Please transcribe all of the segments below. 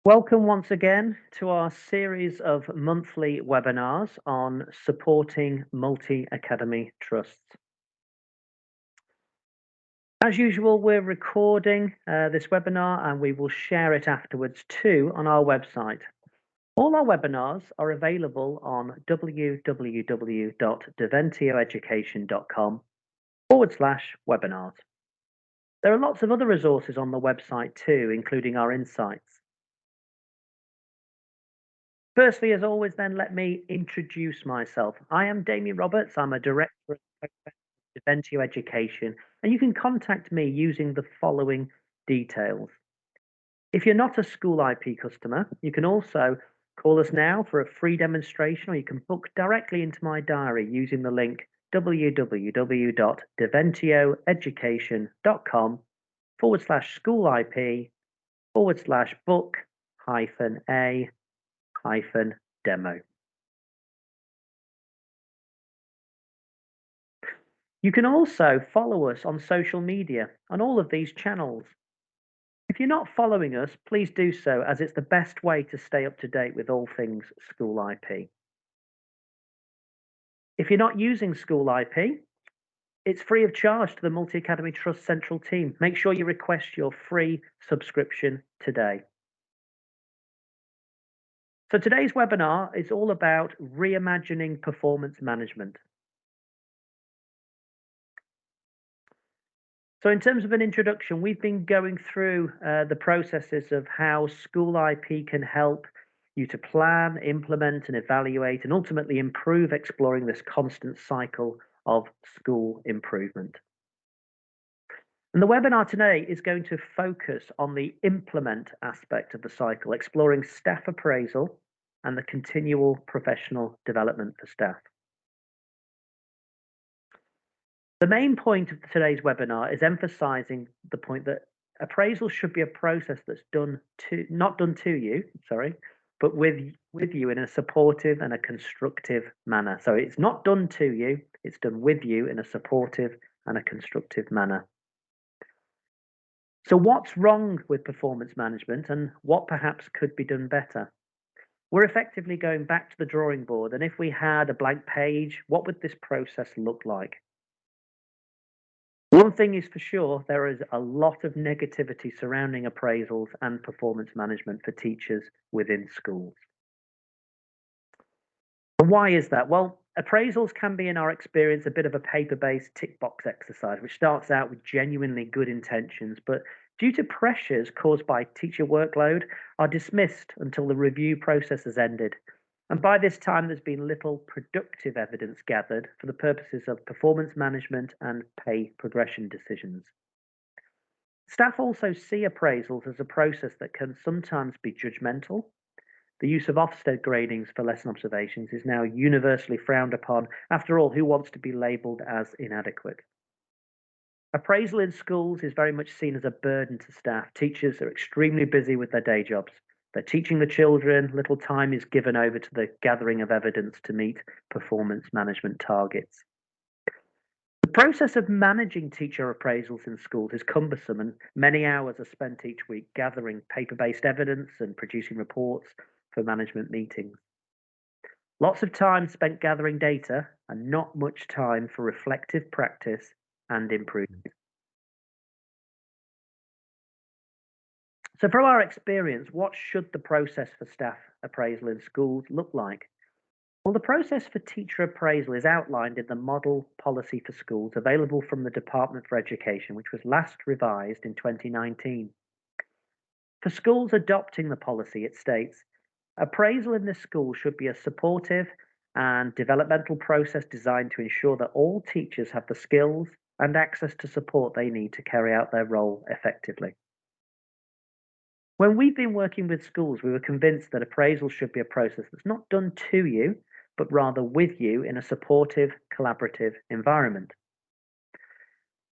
Welcome once again to our series of monthly webinars on supporting multi-academy trusts. As usual, we're recording this webinar and we will share it afterwards too on our website. All our webinars are available on www.deventioeducation.com/webinars. There are lots of other resources on the website too, including our insights. Firstly, as always, then let me introduce myself. I am Damien Roberts. I'm a director of Deventio Education, and you can contact me using the following details. If you're not a School IP customer, you can also call us now for a free demonstration, or you can book directly into my diary using the link www.deventioeducation.com/schoolip/book-a-demo. You can also follow us on social media on all of these channels. If you're not following us, please do so, as it's the best way to stay up to date with all things School IP. If you're not using School IP, it's free of charge to the Multi-Academy Trust Central team. Make sure you request your free subscription today. So today's webinar is all about reimagining performance management. So in terms of an introduction, we've been going through the processes of how School IP can help you to plan, implement, and evaluate, and ultimately improve, exploring this constant cycle of school improvement. And the webinar today is going to focus on the implement aspect of the cycle, exploring staff appraisal and the continual professional development for staff. The main point of today's webinar is emphasizing the point that appraisal should be a process that's not done to you, but with you in a supportive and a constructive manner. So it's not done to you, it's done with you in a supportive and a constructive manner. So what's wrong with performance management and what perhaps could be done better? We're effectively going back to the drawing board, and if we had a blank page, what would this process look like? One thing is for sure, there is a lot of negativity surrounding appraisals and performance management for teachers within schools. And why is that? Well, appraisals can be, in our experience, a bit of a paper-based tick box exercise, which starts out with genuinely good intentions, but due to pressures caused by teacher workload, are dismissed until the review process has ended. And by this time, there's been little productive evidence gathered for the purposes of performance management and pay progression decisions. Staff also see appraisals as a process that can sometimes be judgmental. The use of Ofsted gradings for lesson observations is now universally frowned upon. After all, who wants to be labelled as inadequate? Appraisal in schools is very much seen as a burden to staff. Teachers are extremely busy with their day jobs. They're teaching the children, little time is given over to the gathering of evidence to meet performance management targets. The process of managing teacher appraisals in schools is cumbersome, and many hours are spent each week gathering paper-based evidence and producing reports for management meetings. Lots of time spent gathering data and not much time for reflective practice and improvement. So from our experience, what should the process for staff appraisal in schools look like? Well, the process for teacher appraisal is outlined in the Model Policy for Schools available from the Department for Education, which was last revised in 2019. For schools adopting the policy, it states, appraisal in this school should be a supportive and developmental process designed to ensure that all teachers have the skills and access to support they need to carry out their role effectively. When we've been working with schools, we were convinced that appraisal should be a process that's not done to you, but rather with you in a supportive, collaborative environment.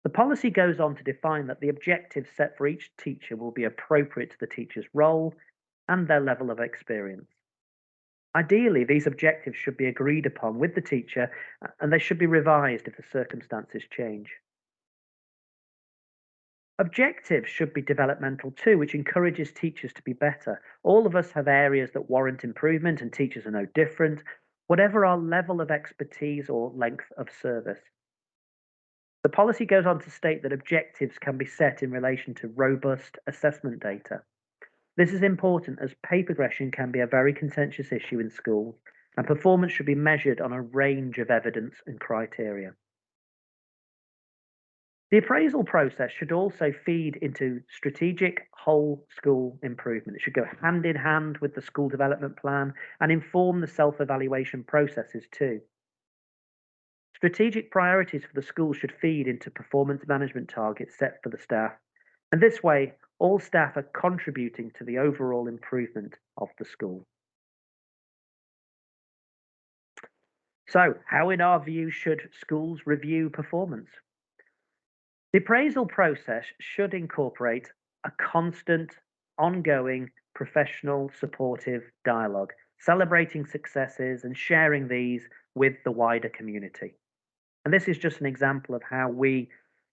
The policy goes on to define that the objectives set for each teacher will be appropriate to the teacher's role and their level of experience. Ideally, these objectives should be agreed upon with the teacher, and they should be revised if the circumstances change. Objectives should be developmental too, which encourages teachers to be better. All of us have areas that warrant improvement, and teachers are no different, whatever our level of expertise or length of service. The policy goes on to state that objectives can be set in relation to robust assessment data. This is important as pay progression can be a very contentious issue in schools, and performance should be measured on a range of evidence and criteria. The appraisal process should also feed into strategic whole school improvement. It should go hand in hand with the school development plan and inform the self-evaluation processes too. Strategic priorities for the school should feed into performance management targets set for the staff. And this way, all staff are contributing to the overall improvement of the school. So, how, in our view, should schools review performance? The appraisal process should incorporate a constant, ongoing, professional, supportive dialogue, celebrating successes and sharing these with the wider community. And this is just an example of how we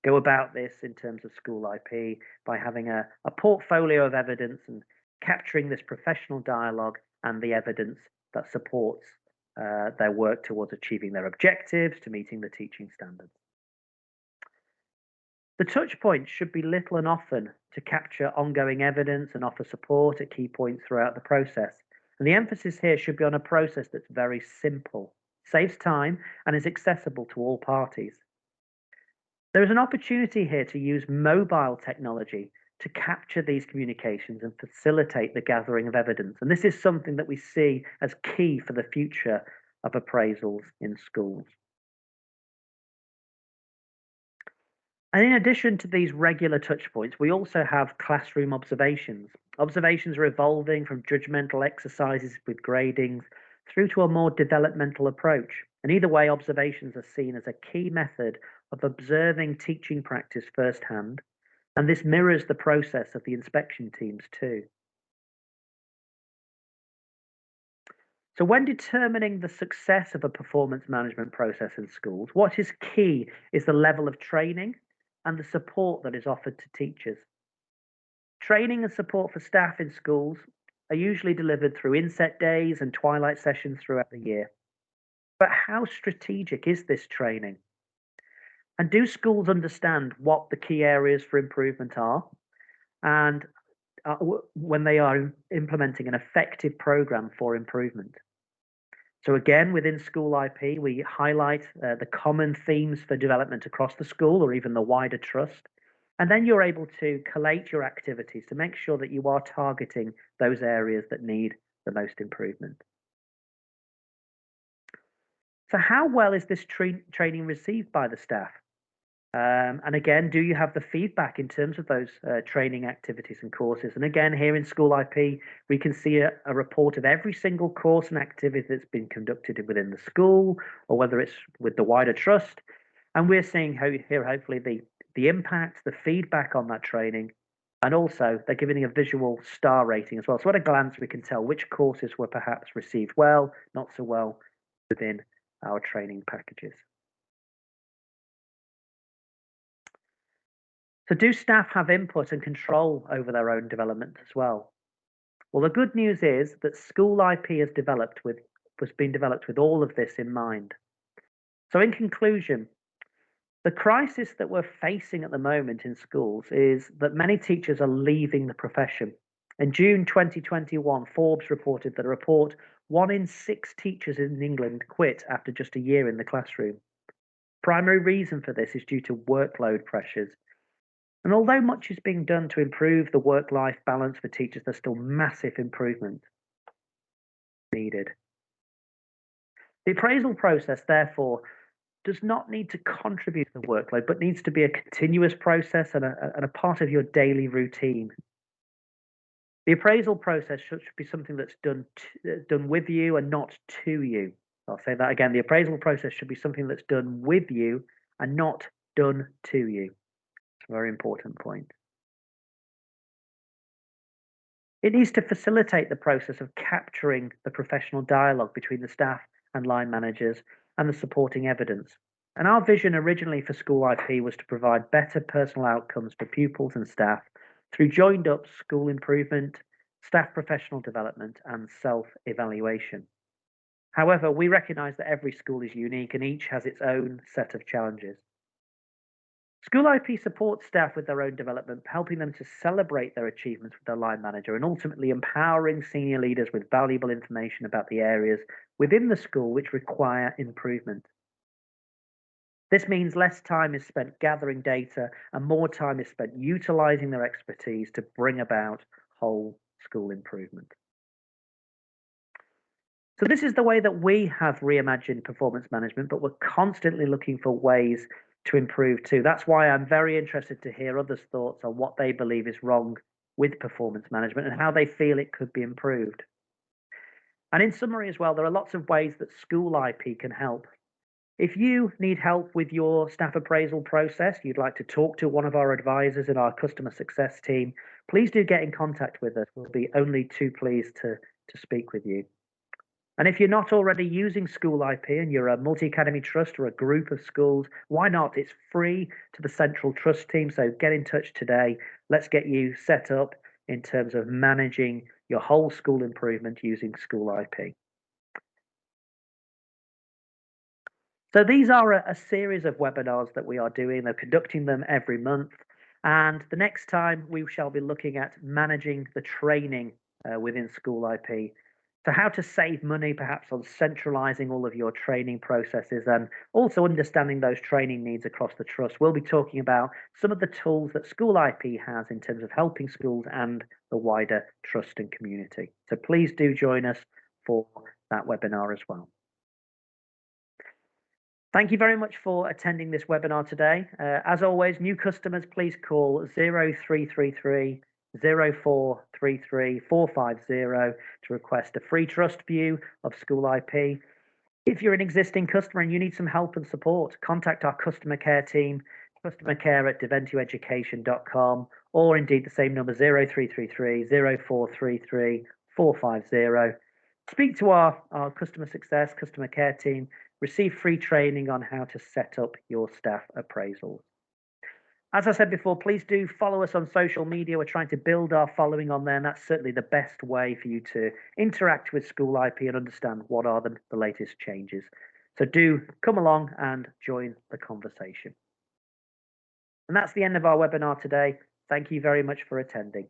go about this in terms of School IP by having a portfolio of evidence and capturing this professional dialogue and the evidence that supports their work towards achieving their objectives to meeting the teaching standards. The touch points should be little and often to capture ongoing evidence and offer support at key points throughout the process. And the emphasis here should be on a process that's very simple, saves time, and is accessible to all parties. There is an opportunity here to use mobile technology to capture these communications and facilitate the gathering of evidence. And this is something that we see as key for the future of appraisals in schools. And in addition to these regular touch points, we also have classroom observations. Observations are evolving from judgmental exercises with gradings through to a more developmental approach. And either way, observations are seen as a key method of observing teaching practice firsthand. And this mirrors the process of the inspection teams too. So when determining the success of a performance management process in schools, what is key is the level of training and the support that is offered to teachers. Training and support for staff in schools are usually delivered through inset days and twilight sessions throughout the year. But how strategic is this training? And do schools understand what the key areas for improvement are? And when they are implementing an effective program for improvement? So again, within School IP, we highlight the common themes for development across the school or even the wider trust. And then you're able to collate your activities to make sure that you are targeting those areas that need the most improvement. So how well is this training received by the staff? And again, do you have the feedback in terms of those training activities and courses? And again, here in School IP, we can see a report of every single course and activity that's been conducted within the school, or whether it's with the wider trust. And we're seeing here, hopefully, the impact, the feedback on that training, and also they're giving a visual star rating as well. So at a glance, we can tell which courses were perhaps received well, not so well within our training packages. So do staff have input and control over their own development as well? Well, the good news is that School IP was being developed with all of this in mind. So in conclusion, the crisis that we're facing at the moment in schools is that many teachers are leaving the profession. In June 2021, Forbes reported that 1 in 6 teachers in England quit after just a year in the classroom. Primary reason for this is due to workload pressures. And although much is being done to improve the work-life balance for teachers, there's still massive improvement needed. The appraisal process, therefore, does not need to contribute to the workload, but needs to be a continuous process and a part of your daily routine. The appraisal process should be something that's done with you and not to you. I'll say that again. The appraisal process should be something that's done with you and not done to you. It's a very important point. It needs to facilitate the process of capturing the professional dialogue between the staff and line managers and the supporting evidence. And our vision originally for School IP was to provide better personal outcomes for pupils and staff through joined up school improvement, staff professional development, and self evaluation. However, we recognise that every school is unique and each has its own set of challenges. School IP supports staff with their own development, helping them to celebrate their achievements with their line manager and ultimately empowering senior leaders with valuable information about the areas within the school which require improvement. This means less time is spent gathering data and more time is spent utilising their expertise to bring about whole school improvement. So, this is the way that we have reimagined performance management, but we're constantly looking for ways to improve too. That's why I'm very interested to hear others' thoughts on what they believe is wrong with performance management and how they feel it could be improved. And in summary, as well, there are lots of ways that School IP can help. If you need help with your staff appraisal process, you'd like to talk to one of our advisors in our customer success team, please do get in contact with us. We'll be only too pleased to speak with you. And if you're not already using School IP and you're a multi-academy trust or a group of schools, why not? It's free to the central trust team. So get in touch today. Let's get you set up in terms of managing your whole school improvement using School IP. So these are a series of webinars that we are doing. They're conducting them every month. And the next time we shall be looking at managing the training within School IP. So how to save money perhaps on centralizing all of your training processes and also understanding those training needs across the trust. We'll be talking about some of the tools that School IP has in terms of helping schools and the wider trust and community. So please do join us for that webinar as well. Thank you very much for attending this webinar today. As always, new customers, please call 0333 0433 450 to request a free trust view of School IP. If you're an existing customer and you need some help and support, contact our customer care team, customercare@deventueeducation.com, or indeed the same number 0333 0433 450. Speak to our customer success, customer care team, receive free training on how to set up your staff appraisals. As I said before, please do follow us on social media. We're trying to build our following on there, and that's certainly the best way for you to interact with School IP and understand what are the latest changes. So do come along and join the conversation. And that's the end of our webinar today. Thank you very much for attending.